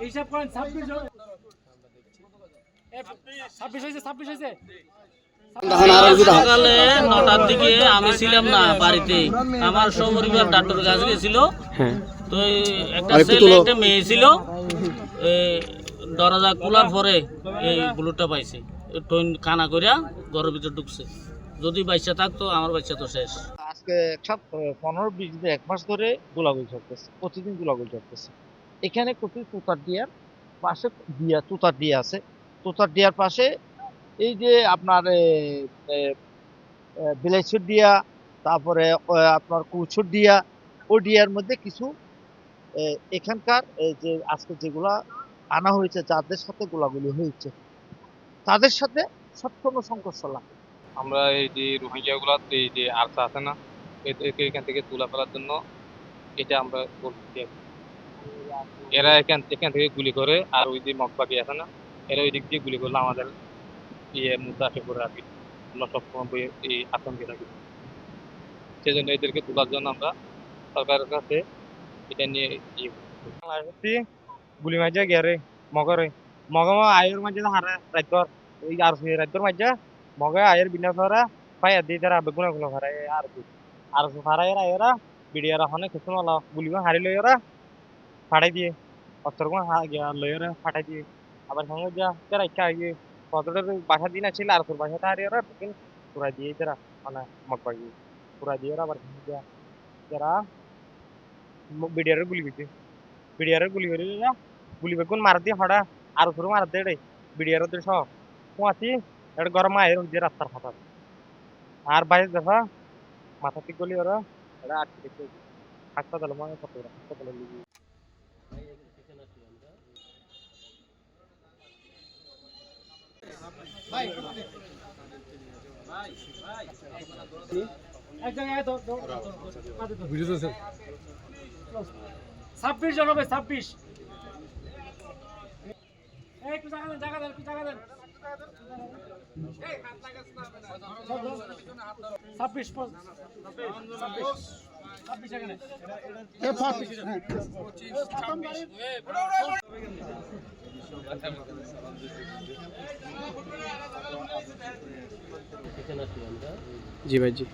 হিসাব করেন 26 হয়েছে 26 হয়েছে। সকালে 9টার দিকে আমি ছিলাম না বাড়িতে, আমার সপরিবার ডাক্তার কাছে গেছিল। তো একটা ছেলে একটা মেয়ে ছিল, দরজা খোলার পরে এই বুলেটটা পাইছে, কানা করিয়া ঘরের ভিতর ঢুকছে। যদি বাচ্চা থাকতো আমার বাচ্চা তো শেষ। আজকে 15-20 দিন 1 মাস ধরে গোলাগুলি চলতেছে, প্রতিদিন গোলাগুলি চলতেছে। এখানে কপি তুতার দিয়ার পাশে তুতার দিয়া আছে, তুতার দিয়ার পাশে এই যে আপনার বিলাইছর দিয়া, তারপরে আপনার কৌছর দিয়া, ও ডিয়ার মধ্যে কিছু এখানকার যে আজকে যেগুলা আনা হয়েছে, যাদের সাথে গোলাগুলি হয়েছে তাদের সাথে সবসময় সংঘর্ষ লাগে। আমরা এই যে রোহিঙ্গা গুলা, এই যে আরসা আছে না, এখান থেকে তুলা ফেলার জন্য এটা আমরা বলছি। এরা এখান থেকে গুলি করে, আর ওই যে মগবাগি আছে না, এরা ওই দিক দিয়ে গুলি করলে আমাদের মুদ্রা আসে করে রাখি। আমরা সবসময় এই আতঙ্কে থাকি। সেজন্য এদেরকে তোলার জন্য আমরা সরকারের কাছে এটা নিয়ে গুলি মাঝে গেরে মগরে আয়ের মাঝে হারে রাজ্যর ওই আর রাজ্যর মাঝে মগে আয়ের বিনা ফেরা পাই দিয়ে তারা বেগুনা গুলো ফেরা আর ফারাইরা এরা বিডিয়ার হনে কিছু মালা গুলি হারি লই ওরা ফাটাই দিয়ে অস্ত্র লই ওরা ফাটাই দিয়ে আবার সঙ্গে যা তারা ইচ্ছা গিয়ে কতটার বাসা দিন আছিল আর তোর বাসাটা হারিয়ে ওরা পুরা দিয়ে তারা মানে মগবাগি পুরা দিয়ে ওরা আবার যা যারা বিডিয়ারের গুলি গেছে, বিডিয়ারের গুলি করে গুলি বেগুন মার দিয়ে হড়া আর উপরে মার দিয়ে বিডিয়ারের দেশ কুয়াছি এটা গরম আয়ের যে রাস্তার হঠাৎ আর বাইরে দেখা মাথা ঠিক গলি ওরা এটা আটকে দেখতে হাসপাতালে মানে হাসপাতালে লিখি। এক জায়গায় 26 জন হবে 26। একটু জায়গা দেন একটু জায়গা দেন। 26 এখানে जी भाई जी।